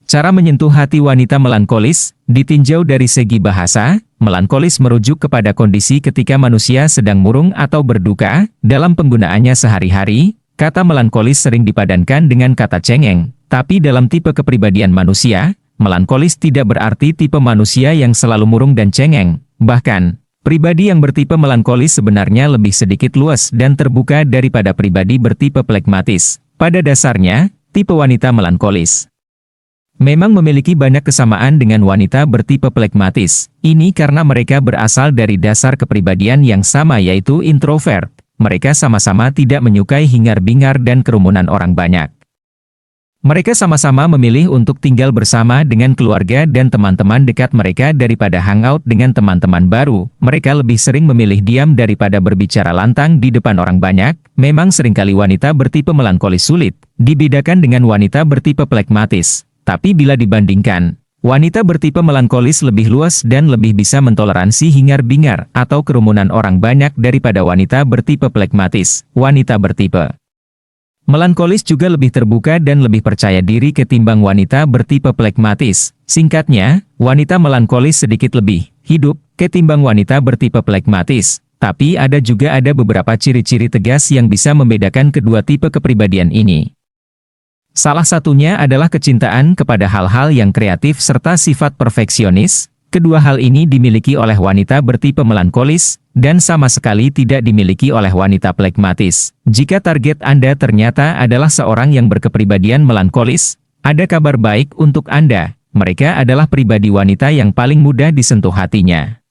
Cara menyentuh hati wanita melankolis, ditinjau dari segi bahasa, melankolis merujuk kepada kondisi ketika manusia sedang murung atau berduka. Dalam penggunaannya sehari-hari, kata melankolis sering dipadankan dengan kata cengeng, tapi dalam tipe kepribadian manusia, melankolis tidak berarti tipe manusia yang selalu murung dan cengeng. Bahkan, pribadi yang bertipe melankolis sebenarnya lebih sedikit luas dan terbuka daripada pribadi bertipe flegmatis. Pada dasarnya, tipe wanita melankolis memang memiliki banyak kesamaan dengan wanita bertipe flegmatis. Ini karena mereka berasal dari dasar kepribadian yang sama, yaitu introvert. Mereka sama-sama tidak menyukai hingar-bingar dan kerumunan orang banyak. Mereka sama-sama memilih untuk tinggal bersama dengan keluarga dan teman-teman dekat mereka daripada hangout dengan teman-teman baru. Mereka lebih sering memilih diam daripada berbicara lantang di depan orang banyak. Memang seringkali wanita bertipe melankolis sulit dibedakan dengan wanita bertipe flegmatis. Tapi bila dibandingkan, wanita bertipe melankolis lebih luas dan lebih bisa mentoleransi hingar-bingar atau kerumunan orang banyak daripada wanita bertipe flegmatis. Wanita bertipe melankolis juga lebih terbuka dan lebih percaya diri ketimbang wanita bertipe flegmatis. Singkatnya, wanita melankolis sedikit lebih hidup ketimbang wanita bertipe flegmatis. Tapi ada beberapa ciri-ciri tegas yang bisa membedakan kedua tipe kepribadian ini. Salah satunya adalah kecintaan kepada hal-hal yang kreatif serta sifat perfeksionis. Kedua hal ini dimiliki oleh wanita bertipe melankolis, dan sama sekali tidak dimiliki oleh wanita flegmatis. Jika target Anda ternyata adalah seorang yang berkepribadian melankolis, ada kabar baik untuk Anda. Mereka adalah pribadi wanita yang paling mudah disentuh hatinya.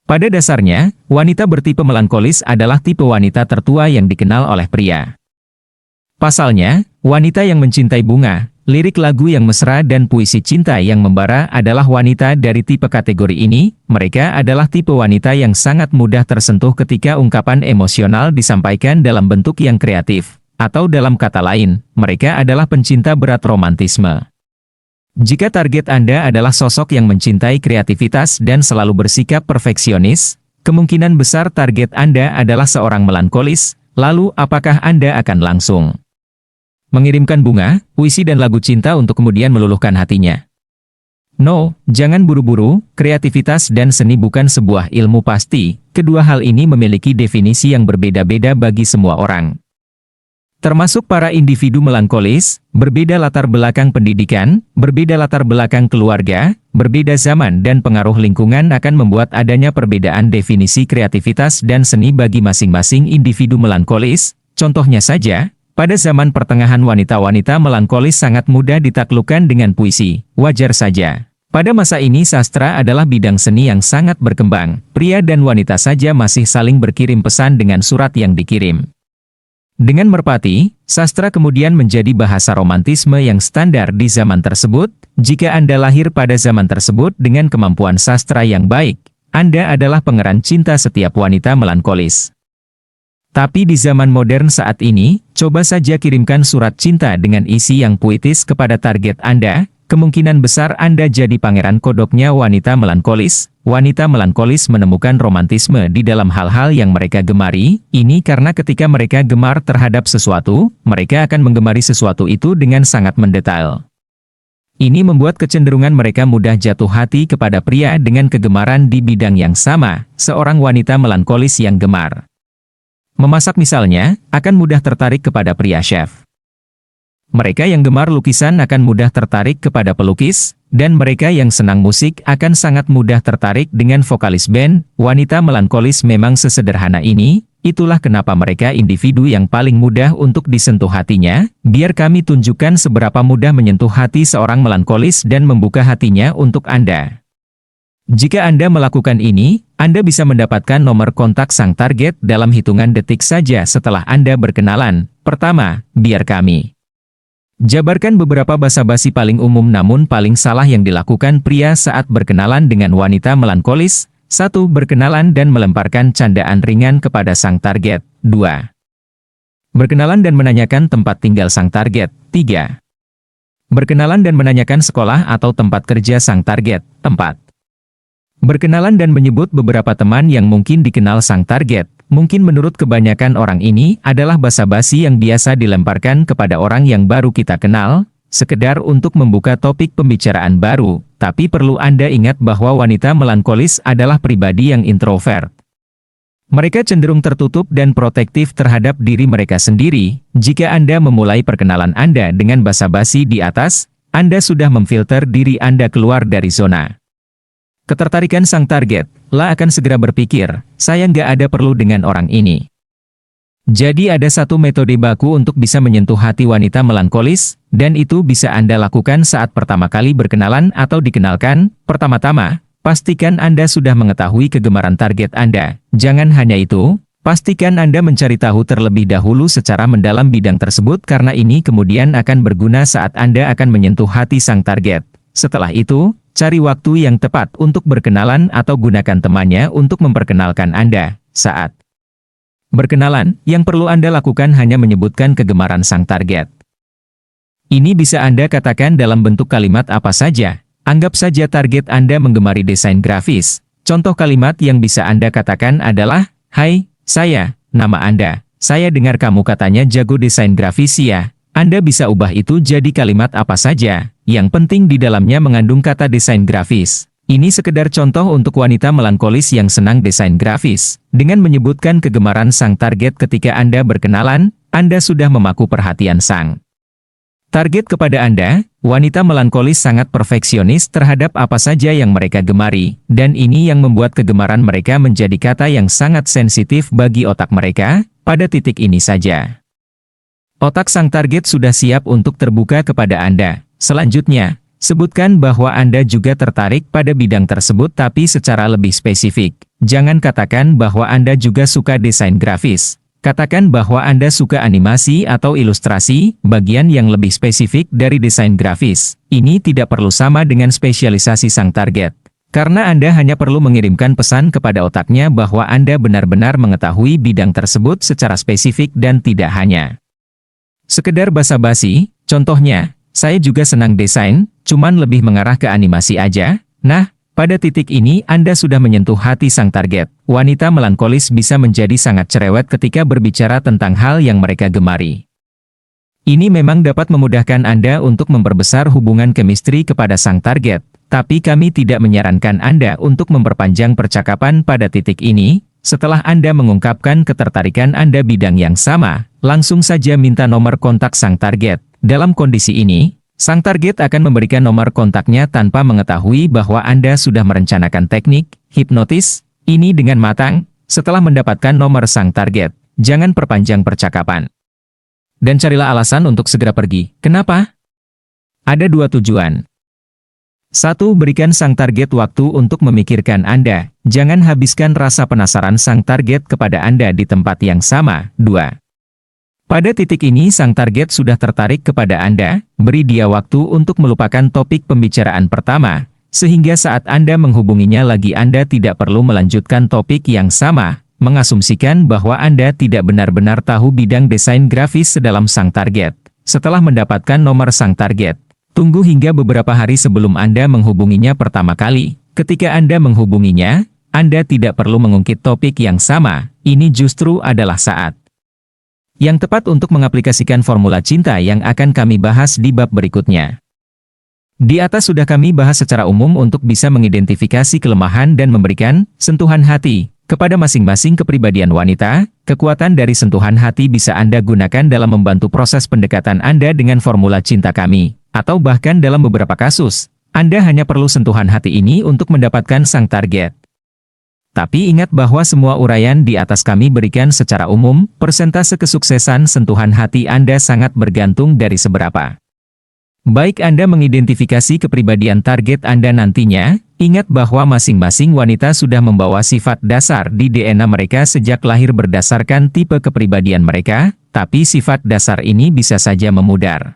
Pada dasarnya, wanita bertipe melankolis adalah tipe wanita tertua yang dikenal oleh pria. Pasalnya, wanita yang mencintai bunga, lirik lagu yang mesra dan puisi cinta yang membara adalah wanita dari tipe kategori ini. Mereka adalah tipe wanita yang sangat mudah tersentuh ketika ungkapan emosional disampaikan dalam bentuk yang kreatif. Atau dalam kata lain, mereka adalah pencinta berat romantisme. Jika target Anda adalah sosok yang mencintai kreativitas dan selalu bersikap perfeksionis, kemungkinan besar target Anda adalah seorang melankolis. Lalu apakah Anda akan langsung mengirimkan bunga, puisi dan lagu cinta untuk kemudian meluluhkan hatinya? No, jangan buru-buru. Kreativitas dan seni bukan sebuah ilmu pasti. Kedua hal ini memiliki definisi yang berbeda-beda bagi semua orang. Termasuk para individu melankolis, berbeda latar belakang pendidikan, berbeda latar belakang keluarga, berbeda zaman dan pengaruh lingkungan akan membuat adanya perbedaan definisi kreativitas dan seni bagi masing-masing individu melankolis. Contohnya saja, pada zaman pertengahan wanita-wanita melankolis sangat mudah ditaklukkan dengan puisi. Wajar saja. Pada masa ini sastra adalah bidang seni yang sangat berkembang. Pria dan wanita saja masih saling berkirim pesan dengan surat yang dikirim. Dengan merpati, sastra kemudian menjadi bahasa romantisme yang standar di zaman tersebut. Jika Anda lahir pada zaman tersebut dengan kemampuan sastra yang baik, Anda adalah pangeran cinta setiap wanita melankolis. Tapi di zaman modern saat ini, coba saja kirimkan surat cinta dengan isi yang puitis kepada target Anda. Kemungkinan besar Anda jadi pangeran kodoknya wanita melankolis. Wanita melankolis menemukan romantisme di dalam hal-hal yang mereka gemari. Ini karena ketika mereka gemar terhadap sesuatu, mereka akan menggemari sesuatu itu dengan sangat mendetail. Ini membuat kecenderungan mereka mudah jatuh hati kepada pria dengan kegemaran di bidang yang sama. Seorang wanita melankolis yang gemar memasak misalnya, akan mudah tertarik kepada pria chef. Mereka yang gemar lukisan akan mudah tertarik kepada pelukis, dan mereka yang senang musik akan sangat mudah tertarik dengan vokalis band. Wanita melankolis memang sesederhana ini, itulah kenapa mereka individu yang paling mudah untuk disentuh hatinya. Biar kami tunjukkan seberapa mudah menyentuh hati seorang melankolis dan membuka hatinya untuk Anda. Jika Anda melakukan ini, Anda bisa mendapatkan nomor kontak sang target dalam hitungan detik saja setelah Anda berkenalan. Pertama, biar kami jabarkan beberapa basa-basi paling umum namun paling salah yang dilakukan pria saat berkenalan dengan wanita melankolis. 1. Berkenalan dan melemparkan candaan ringan kepada sang target. 2. Berkenalan dan menanyakan tempat tinggal sang target. 3. Berkenalan dan menanyakan sekolah atau tempat kerja sang target. 4. Berkenalan dan menyebut beberapa teman yang mungkin dikenal sang target. Mungkin menurut kebanyakan orang ini adalah basa-basi yang biasa dilemparkan kepada orang yang baru kita kenal. sekedar untuk membuka topik pembicaraan baru, tapi perlu Anda ingat bahwa wanita melankolis adalah pribadi yang introvert. Mereka cenderung tertutup dan protektif terhadap diri mereka sendiri. Jika Anda memulai perkenalan Anda dengan basa-basi di atas, Anda sudah memfilter diri Anda keluar dari zona ketertarikan sang target. Akan segera berpikir, saya nggak ada perlu dengan orang ini. Jadi ada satu metode baku untuk bisa menyentuh hati wanita melankolis, dan itu bisa Anda lakukan saat pertama kali berkenalan atau dikenalkan. Pertama-tama, pastikan Anda sudah mengetahui kegemaran target Anda. Jangan hanya itu, pastikan Anda mencari tahu terlebih dahulu secara mendalam bidang tersebut karena ini kemudian akan berguna saat Anda akan menyentuh hati sang target. Setelah itu, cari waktu yang tepat untuk berkenalan atau gunakan temannya untuk memperkenalkan Anda. Saat berkenalan, yang perlu Anda lakukan hanya menyebutkan kegemaran sang target. Ini bisa Anda katakan dalam bentuk kalimat apa saja. Anggap saja target Anda menggemari desain grafis. Contoh kalimat yang bisa Anda katakan adalah, "Hai, nama Anda. Saya dengar kamu katanya jago desain grafis ya." Anda bisa ubah itu jadi kalimat apa saja. Yang penting di dalamnya mengandung kata desain grafis. Ini sekedar contoh untuk wanita melankolis yang senang desain grafis. Dengan menyebutkan kegemaran sang target ketika Anda berkenalan, Anda sudah memaku perhatian sang target kepada Anda. Wanita melankolis sangat perfeksionis terhadap apa saja yang mereka gemari, dan ini yang membuat kegemaran mereka menjadi kata yang sangat sensitif bagi otak mereka. Pada titik ini saja, otak sang target sudah siap untuk terbuka kepada Anda. Selanjutnya, sebutkan bahwa Anda juga tertarik pada bidang tersebut tapi secara lebih spesifik. Jangan katakan bahwa Anda juga suka desain grafis. Katakan bahwa Anda suka animasi atau ilustrasi, bagian yang lebih spesifik dari desain grafis. Ini tidak perlu sama dengan spesialisasi sang target. Karena Anda hanya perlu mengirimkan pesan kepada otaknya bahwa Anda benar-benar mengetahui bidang tersebut secara spesifik dan tidak hanya sekedar basa-basi. Contohnya, saya juga senang desain, cuman lebih mengarah ke animasi aja. Nah, pada titik ini Anda sudah menyentuh hati sang target. Wanita melankolis bisa menjadi sangat cerewet ketika berbicara tentang hal yang mereka gemari. Ini memang dapat memudahkan Anda untuk memperbesar hubungan chemistry kepada sang target, tapi kami tidak menyarankan Anda untuk memperpanjang percakapan pada titik ini. Setelah Anda mengungkapkan ketertarikan Anda bidang yang sama, langsung saja minta nomor kontak sang target. Dalam kondisi ini, sang target akan memberikan nomor kontaknya tanpa mengetahui bahwa Anda sudah merencanakan teknik hipnotis ini dengan matang. Setelah mendapatkan nomor sang target, jangan perpanjang percakapan. Dan carilah alasan untuk segera pergi. Kenapa? Ada dua tujuan. 1. Berikan sang target waktu untuk memikirkan Anda. Jangan habiskan rasa penasaran sang target kepada Anda di tempat yang sama. 2. Pada titik ini sang target sudah tertarik kepada Anda, beri dia waktu untuk melupakan topik pembicaraan pertama, sehingga saat Anda menghubunginya lagi Anda tidak perlu melanjutkan topik yang sama, mengasumsikan bahwa Anda tidak benar-benar tahu bidang desain grafis sedalam sang target. Setelah mendapatkan nomor sang target, tunggu hingga beberapa hari sebelum Anda menghubunginya pertama kali. Ketika Anda menghubunginya, Anda tidak perlu mengungkit topik yang sama, ini justru adalah saat yang tepat untuk mengaplikasikan formula cinta yang akan kami bahas di bab berikutnya. Di atas sudah kami bahas secara umum untuk bisa mengidentifikasi kelemahan dan memberikan sentuhan hati kepada masing-masing kepribadian wanita. Kekuatan dari sentuhan hati bisa Anda gunakan dalam membantu proses pendekatan Anda dengan formula cinta kami, atau bahkan dalam beberapa kasus, Anda hanya perlu sentuhan hati ini untuk mendapatkan sang target. Tapi ingat bahwa semua uraian di atas kami berikan secara umum. Persentase kesuksesan sentuhan hati Anda sangat bergantung dari seberapa baik Anda mengidentifikasi kepribadian target Anda nantinya. Ingat bahwa masing-masing wanita sudah membawa sifat dasar di DNA mereka sejak lahir berdasarkan tipe kepribadian mereka, tapi sifat dasar ini bisa saja memudar,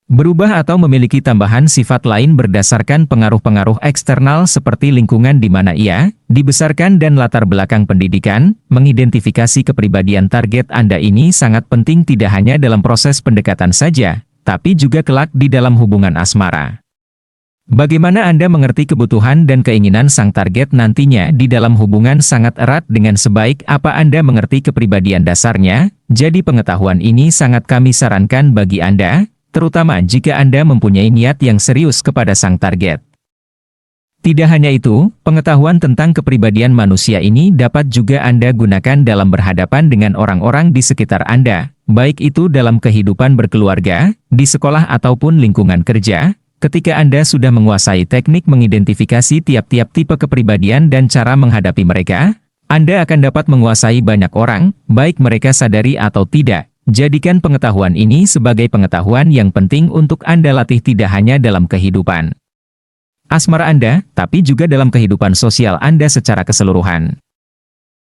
berubah atau memiliki tambahan sifat lain berdasarkan pengaruh-pengaruh eksternal seperti lingkungan di mana ia dibesarkan dan latar belakang pendidikan. Mengidentifikasi kepribadian target Anda ini sangat penting tidak hanya dalam proses pendekatan saja, tapi juga kelak di dalam hubungan asmara. Bagaimana Anda mengerti kebutuhan dan keinginan sang target nantinya di dalam hubungan sangat erat dengan sebaik apa Anda mengerti kepribadian dasarnya. Jadi pengetahuan ini sangat kami sarankan bagi Anda. terutama jika Anda mempunyai niat yang serius kepada sang target. Tidak hanya itu, pengetahuan tentang kepribadian manusia ini dapat juga Anda gunakan dalam berhadapan dengan orang-orang di sekitar Anda, baik itu dalam kehidupan berkeluarga, di sekolah ataupun lingkungan kerja. Ketika Anda sudah menguasai teknik mengidentifikasi tiap-tiap tipe kepribadian dan cara menghadapi mereka, Anda akan dapat menguasai banyak orang, baik mereka sadari atau tidak. Jadikan pengetahuan ini sebagai pengetahuan yang penting untuk Anda latih tidak hanya dalam kehidupan asmara Anda, tapi juga dalam kehidupan sosial Anda secara keseluruhan.